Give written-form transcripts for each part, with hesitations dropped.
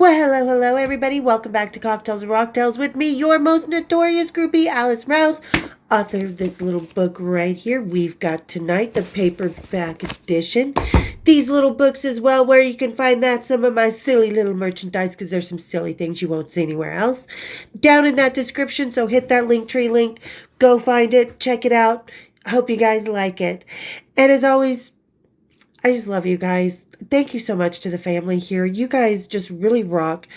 Well, hello, everybody. Welcome back to Cocktails and Rocktails with me, your most notorious groupie, Alice Rouse, author of this little book right here. We've got tonight the paperback edition. These little books as well, where you can find that, some of my silly little merchandise, because there's some silly things you won't see anywhere else, down in that description. So hit that Linktree link, go find it, check it out. I hope you guys like it. And as always, I just love you guys. Thank you so much to the family here. You guys just really rock.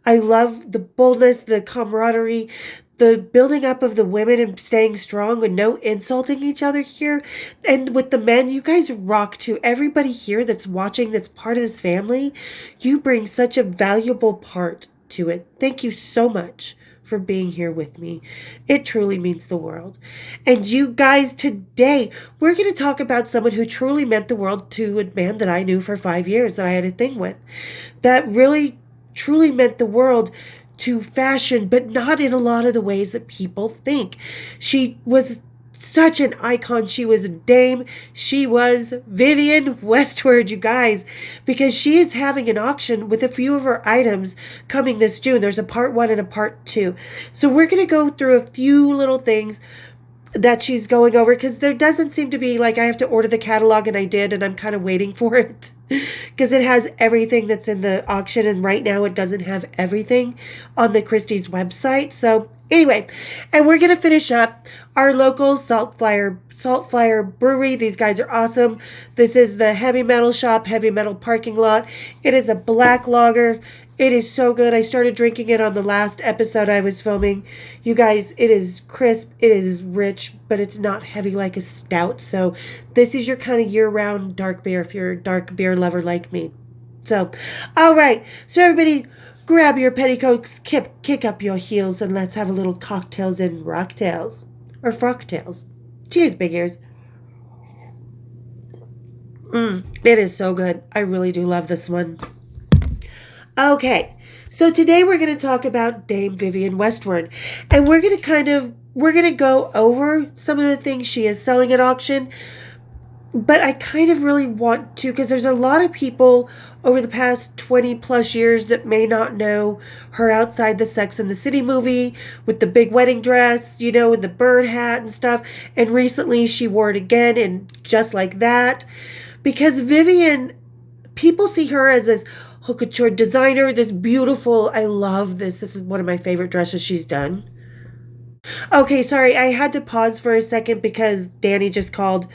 I love the boldness, the camaraderie, the building up of the women and staying strong and no insulting each other here. And with the men, you guys rock too. Everybody here that's watching, that's part of this family, you bring such a valuable part to it. Thank you so much for being here with me. It truly means the world. And you guys, today, we're going to talk about someone who truly meant the world to a man that I knew for 5 years that I had a thing with. That really, truly meant the world to fashion, but not in a lot of the ways that people think. She was such an icon. She was a dame. She was Vivienne Westwood, you guys, because she is having an auction with a few of her items coming this June. There's a part 1 and a part 2. So we're going to go through a few little things that she's going over, because there doesn't seem to be, like, I have to order the catalog, and I did, and I'm kind of waiting for it because it has everything that's in the auction, and right now it doesn't have everything on the Christie's website. So anyway, and we're going to finish up our local Salt Flyer Brewery. These guys are awesome. This is the Heavy Metal Shop, Heavy Metal Parking Lot. It is a black lager. It is so good. I started drinking it on the last episode I was filming. You guys, it is crisp. It is rich, but it's not heavy like a stout. So this is your kind of year-round dark beer if you're a dark beer lover like me. So, all right. So everybody, grab your petticoats, kick up your heels, and let's have a little cocktails and rocktails. Or frocktails. Cheers, big ears. It is so good. I really do love this one. Okay, so today we're going to talk about Dame Vivienne Westwood, and we're going to go over some of the things she is selling at auction, but I kind of really want to, because there's a lot of people over the past 20 plus years that may not know her outside the Sex and the City movie with the big wedding dress, you know, and the bird hat and stuff, and recently she wore it again, and just like that, because Vivienne, people see her as this haute couture designer, this beautiful, I love this. This is one of my favorite dresses she's done. Okay, sorry, I had to pause for a second because Danny just called.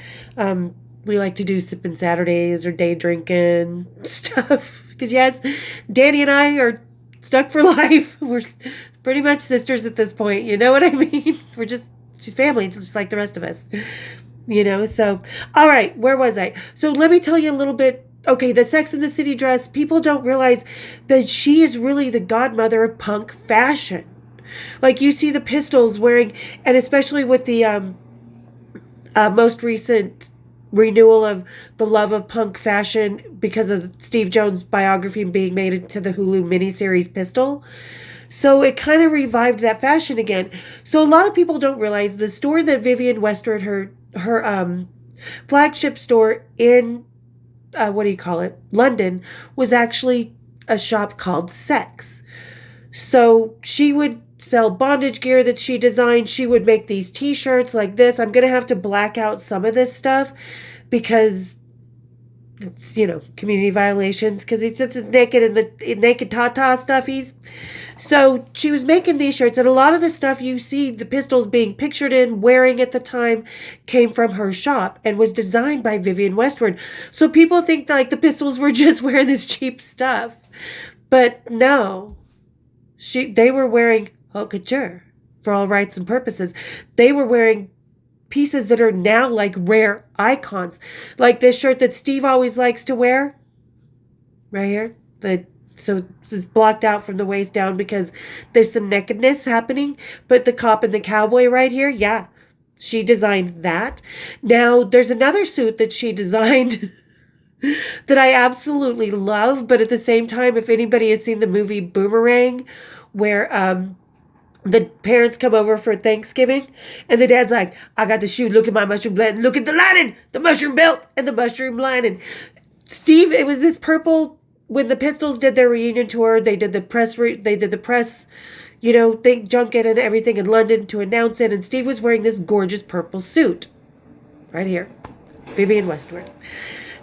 We like to do sipping Saturdays or day drinking stuff. Because yes, Danny and I are stuck for life. We're pretty much sisters at this point. You know what I mean? She's family, just like the rest of us. You know, so, all right, where was I? So let me tell you a little bit. Okay, the Sex and the City dress, people don't realize that she is really the godmother of punk fashion. Like, you see the Pistols wearing, and especially with the most recent renewal of the love of punk fashion because of Steve Jones' biography being made into the Hulu miniseries Pistol. So it kind of revived that fashion again. So a lot of people don't realize the store that Vivienne Westwood, her flagship store in London, was actually a shop called Sex. So she would sell bondage gear that she designed. She would make these t-shirts like this. I'm going to have to black out some of this stuff because it's, community violations, because he sits naked in the naked tata stuffies. So she was making these shirts, and a lot of the stuff you see the Pistols being pictured in, wearing at the time, came from her shop and was designed by Vivienne Westwood. So people think that, like, the Pistols were just wearing this cheap stuff. But no, they were wearing haute couture for all rights and purposes. They were wearing pieces that are now like rare icons. Like this shirt that Steve always likes to wear. Right here. So it's blocked out from the waist down because there's some nakedness happening. But the cop and the cowboy right here, yeah, she designed that. Now, there's another suit that she designed that I absolutely love. But at the same time, if anybody has seen the movie Boomerang, where the parents come over for Thanksgiving, and the dad's like, I got the shoe, look at my mushroom blend, look at the lining, the mushroom belt, and the mushroom lining. Steve, it was this purple when the Pistols did their reunion tour, they did the press, thing, junket and everything in London to announce it. And Steve was wearing this gorgeous purple suit right here, Vivienne Westwood,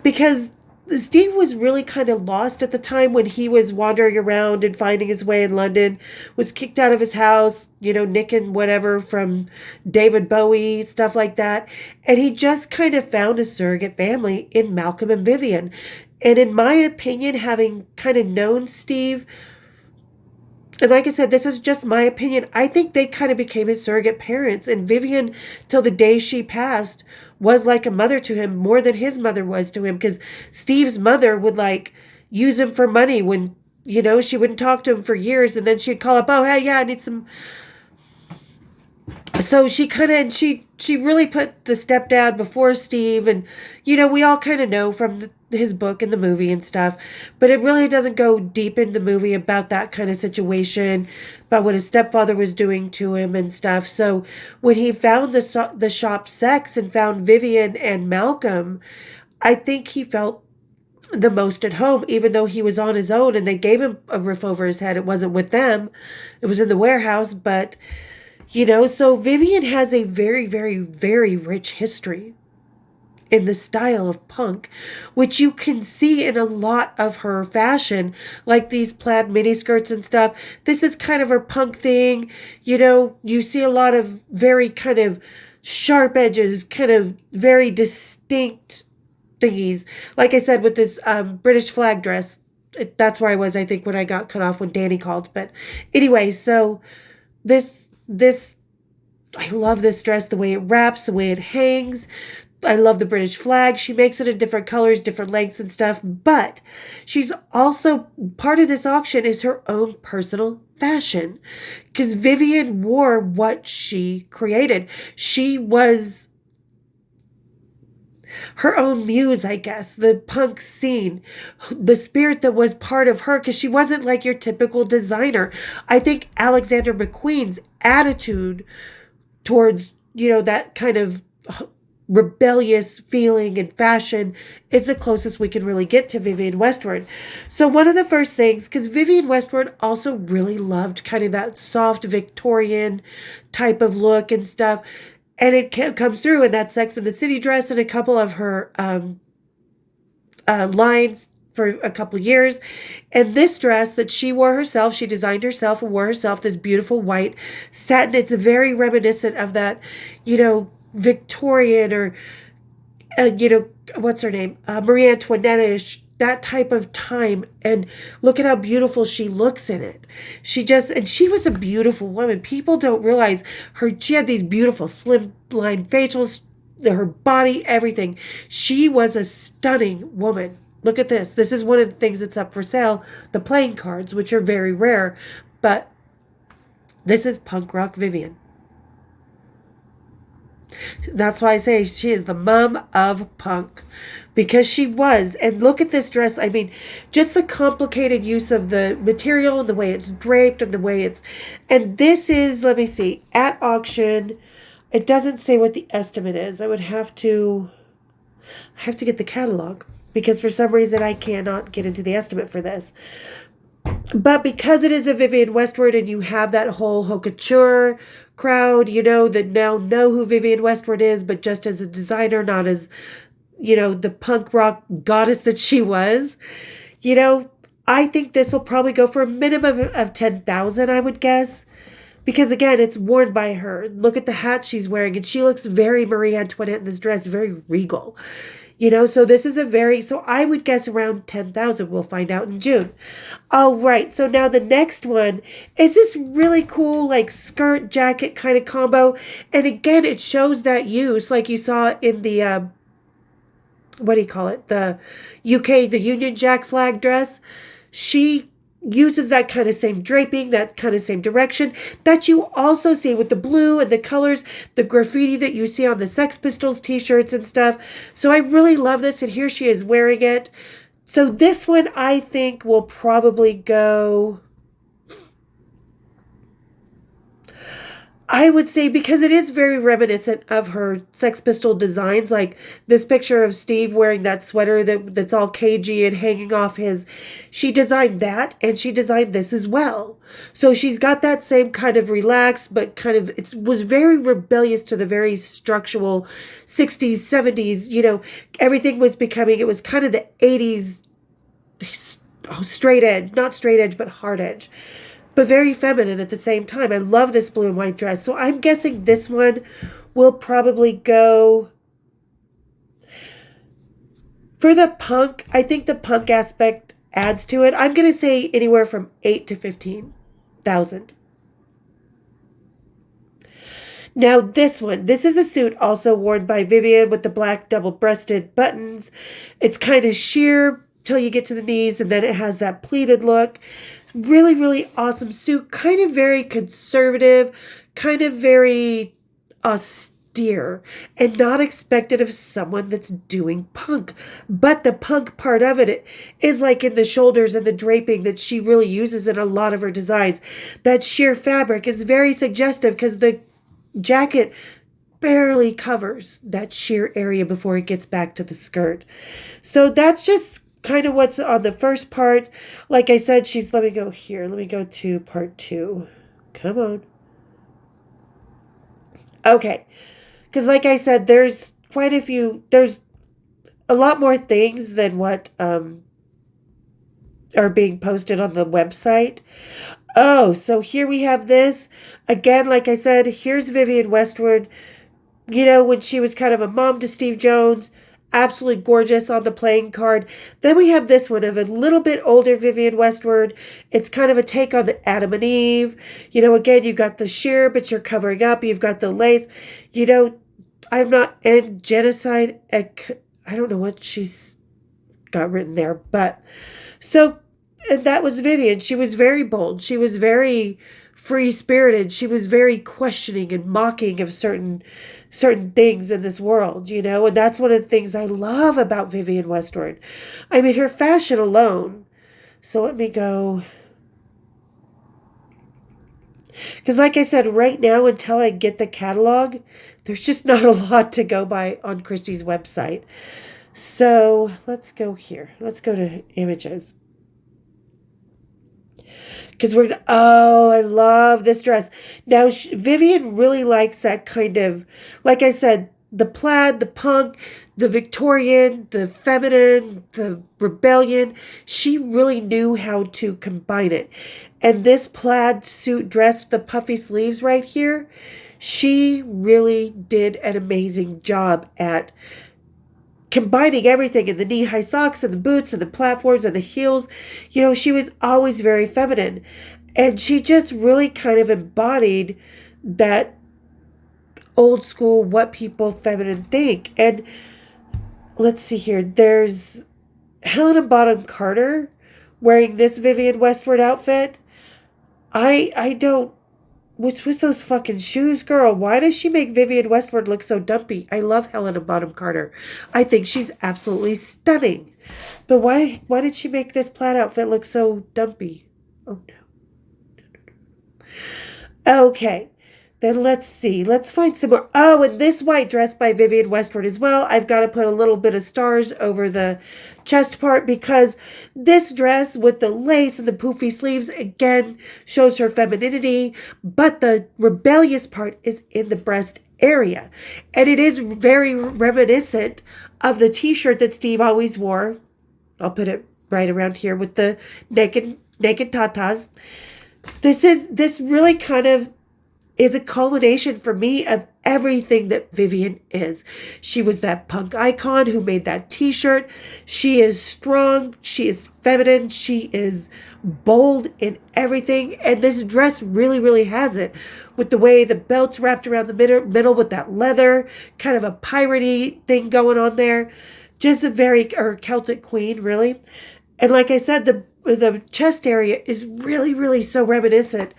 because Steve was really kind of lost at the time when he was wandering around and finding his way in London, was kicked out of his house, nicking whatever from David Bowie, stuff like that. And he just kind of found a surrogate family in Malcolm and Vivienne. And in my opinion, having kind of known Steve, and like I said, this is just my opinion, I think they kind of became his surrogate parents. And Vivienne, till the day she passed, was like a mother to him more than his mother was to him, because Steve's mother would use him for money when, she wouldn't talk to him for years. And then she'd call up, oh, hey, yeah, I need some. So she really put the stepdad before Steve. And, we all kind of know from his book and the movie and stuff, but it really doesn't go deep in the movie about that kind of situation, about what his stepfather was doing to him and stuff. So when he found the shop sex and found Vivienne and Malcolm, I think he felt the most at home, even though he was on his own and they gave him a roof over his head. It wasn't with them. It was in the warehouse, but so Vivienne has a very, very, very rich history in the style of punk, which you can see in a lot of her fashion, like these plaid miniskirts and stuff. This is kind of her punk thing. You see a lot of very kind of sharp edges, kind of very distinct thingies. Like I said, with this British flag dress, that's where I was, I think, when I got cut off when Danny called. But anyway, so this, I love this dress, the way it wraps, the way it hangs. I love the British flag. She makes it in different colors, different lengths and stuff. But she's also, part of this auction is her own personal fashion. Because Vivienne wore what she created. She was her own muse, I guess. The punk scene. The spirit that was part of her. Because she wasn't like your typical designer. I think Alexander McQueen's attitude towards, that kind of rebellious feeling and fashion is the closest we can really get to Vivienne Westwood. So one of the first things, because Vivienne Westwood also really loved kind of that soft Victorian type of look and stuff, and it comes through in that Sex and the City dress and a couple of her lines for a couple years. And this dress that she wore herself, she designed herself and wore herself, this beautiful white satin. It's very reminiscent of that, Victorian or, what's her name? Marie Antoinette-ish, that type of time. And look at how beautiful she looks in it. And she was a beautiful woman. People don't realize she had these beautiful slim line facials, her body, everything. She was a stunning woman. Look at this. This is one of the things that's up for sale, the playing cards, which are very rare. But this is punk rock Vivienne. That's why I say she is the mom of punk, because she was. And look at this dress. I mean, just the complicated use of the material and the way it's draped and the way it's, and this is, let me see, at auction. It doesn't say what the estimate is. I would have to get the catalog, because for some reason I cannot get into the estimate for this. But because it is a Vivienne Westwood and you have that whole haute couture crowd, that now know who Vivienne Westwood is, but just as a designer, not as, the punk rock goddess that she was, I think this will probably go for a minimum of $10,000, I would guess. Because again, it's worn by her. Look at the hat she's wearing, and she looks very Marie Antoinette in this dress, very regal. So this is so I would guess around 10,000. We'll find out in June. All right. So now the next one is this really cool, skirt jacket kind of combo. And again, it shows that use like you saw in the, what do you call it? The UK, the Union Jack flag dress. She uses that kind of same draping, that kind of same direction that you also see with the blue and the colors, the graffiti that you see on the Sex Pistols t-shirts and stuff. So I really love this, and here she is wearing it. So this one I think will probably go, I would say because it is very reminiscent of her Sex Pistol designs, like this picture of Steve wearing that sweater that's all cagey and hanging off his. She designed that, and she designed this as well. So she's got that same kind of relaxed, but kind of it was very rebellious to the very structural 60s, 70s. Everything was becoming. It was kind of the 80s straight edge, not straight edge, but hard edge, but very feminine at the same time. I love this blue and white dress. So I'm guessing this one will probably go for the punk. I think the punk aspect adds to it. I'm going to say anywhere from 8 to 15,000. Now this one, this is a suit also worn by Vivienne with the black double-breasted buttons. It's kind of sheer till you get to the knees, and then it has that pleated look. Really, really awesome suit. Kind of very conservative, kind of very austere, and not expected of someone that's doing punk. But the punk part of it is like in the shoulders and the draping that she really uses in a lot of her designs. That sheer fabric is very suggestive because the jacket barely covers that sheer area before it gets back to the skirt. So that's just kind of what's on the first part. Like I said, let me go here. Let me go to part 2. Come on. Okay. Because like I said, there's there's a lot more things than what are being posted on the website. Oh, so here we have this. Again, like I said, here's Vivienne Westwood, when she was kind of a mom to Steve Jones. Absolutely gorgeous on the playing card. Then we have this one of a little bit older Vivienne Westwood. It's kind of a take on the Adam and Eve. Again, you've got the sheer, but you're covering up. You've got the lace. I'm not in genocide. I don't know what she's got written there. But so, and that was Vivienne. She was very bold. She was very free-spirited. She was very questioning and mocking of certain things in this world, and that's one of the things I love about Vivienne Westwood. I mean, her fashion alone. So let me go. Because like I said, right now, until I get the catalog, there's just not a lot to go by on Christie's website. So let's go here. Let's go to images. Because I love this dress. Now, Vivienne really likes that kind of, like I said, the plaid, the punk, the Victorian, the feminine, the rebellion. She really knew how to combine it. And this plaid suit dress with the puffy sleeves right here, she really did an amazing job at combining everything in the knee-high socks and the boots and the platforms and the heels. She was always very feminine. And she just really kind of embodied that old school, what people feminine think. And let's see here. There's Helena Bonham Carter wearing this Vivienne Westwood outfit. I don't... What's with those fucking shoes, girl? Why does she make Vivienne Westwood look so dumpy? I love Helena Bonham Carter. I think she's absolutely stunning. But why did she make this plaid outfit look so dumpy? Oh, no. Okay. Then let's see. Let's find some more. Oh, and this white dress by Vivienne Westwood as well. I've got to put a little bit of stars over the chest part because this dress with the lace and the poofy sleeves, again, shows her femininity. But the rebellious part is in the breast area. And it is very reminiscent of the t-shirt that Steve always wore. I'll put it right around here with the naked tatas. This really kind of is a culmination for me of everything that Vivienne is. She was that punk icon who made that t-shirt. She is strong. She is feminine. She is bold in everything. And this dress really, really has it. With the way the belt's wrapped around the middle with that leather, kind of a piratey thing going on there. Just or Celtic queen, really. And like I said, the chest area is really, really so reminiscent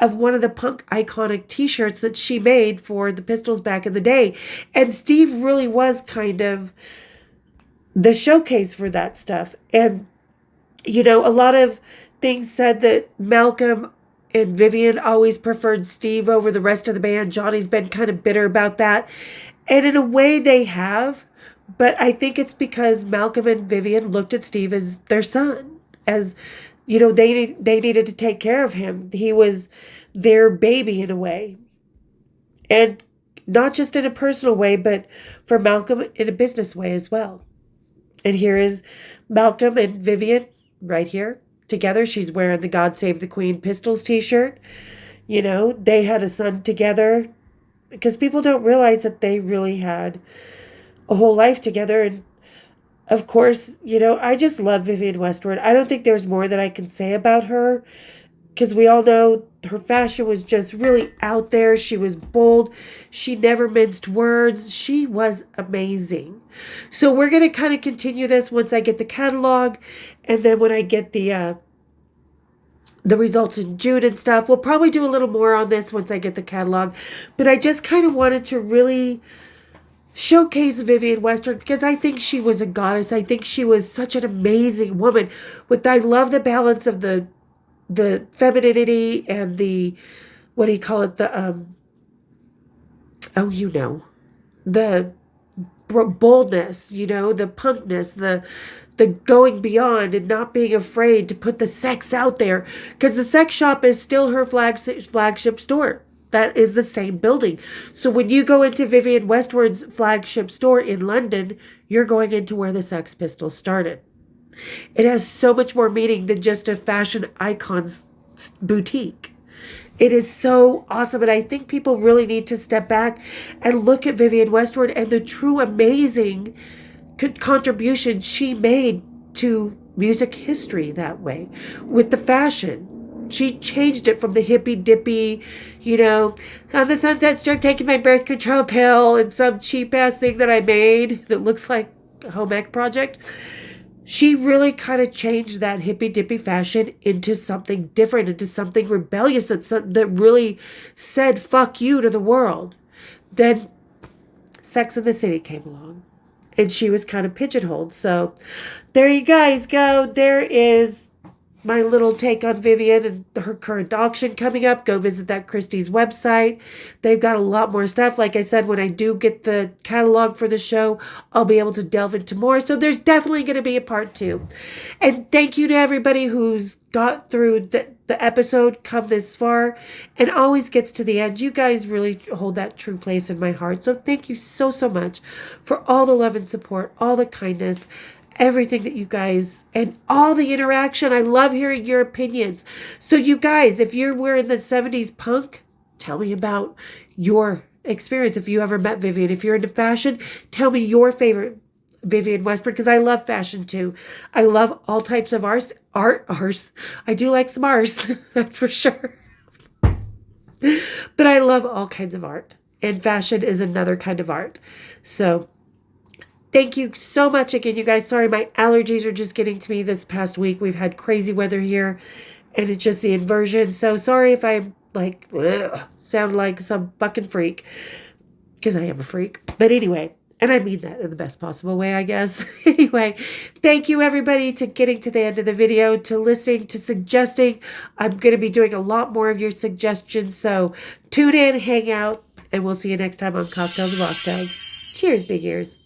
of one of the punk iconic t-shirts that she made for the Pistols back in the day. And Steve really was kind of the showcase for that stuff. And, a lot of things said that Malcolm and Vivienne always preferred Steve over the rest of the band. Johnny's been kind of bitter about that. And in a way they have, but I think it's because Malcolm and Vivienne looked at Steve as their son, as they needed to take care of him. He was their baby in a way. And not just in a personal way, but for Malcolm in a business way as well. And here is Malcolm and Vivienne right here together. She's wearing the God Save the Queen Pistols t-shirt. They had a son together, because people don't realize that they really had a whole life together. And of course, I just love Vivienne Westwood. I don't think there's more that I can say about her, because we all know her fashion was just really out there. She was bold. She never minced words. She was amazing. So we're going to kind of continue this once I get the catalog, and then when I get the results in June and stuff. We'll probably do a little more on this once I get the catalog. But I just kind of wanted to really showcase Vivienne Westwood, because I think she was a goddess. I think she was such an amazing woman. I love the balance of the femininity and the, what do you call it? The boldness, the punkness, the going beyond and not being afraid to put the sex out there, because the sex shop is still her flagship store. That is the same building. So when you go into Vivienne Westwood's flagship store in London, you're going into where the Sex Pistols started. It has so much more meaning than just a fashion icon's boutique. It is so awesome, and I think people really need to step back and look at Vivienne Westwood and the true amazing contribution she made to music history that way with the fashion. She changed it from the hippy-dippy, on the sunset strip taking my birth control pill and some cheap-ass thing that I made that looks like a home ec project. She really kind of changed that hippy-dippy fashion into something different, into something rebellious that really said fuck you to the world. Then Sex and the City came along, and she was kind of pigeonholed. So there you guys go. There is my little take on Vivienne and her current auction coming up. Go visit that Christie's website. They've got a lot more stuff. Like I said, when I do get the catalog for the show, I'll be able to delve into more. So there's definitely going to be a part 2. And thank you to everybody who's got through the episode, come this far, and always gets to the end. You guys really hold that true place in my heart. So thank you so, so much for all the love and support, all the kindness, everything that you guys, and all the interaction. I love hearing your opinions. So you guys, if you were in the 70s punk, tell me about your experience. If you ever met Vivienne, if you're into fashion, tell me your favorite Vivienne Westwood, because I love fashion too. I love all types of art. I do like some arts, that's for sure. But I love all kinds of art, and fashion is another kind of art. So thank you so much again, you guys. Sorry, my allergies are just getting to me this past week. We've had crazy weather here, and it's just the inversion. So sorry if I'm sound like some fucking freak, because I am a freak. But anyway, and I mean that in the best possible way, I guess. Anyway, thank you everybody to getting to the end of the video, to listening, to suggesting. I'm going to be doing a lot more of your suggestions. So tune in, hang out, and we'll see you next time on Cocktails and Mocktails. Cheers, big ears.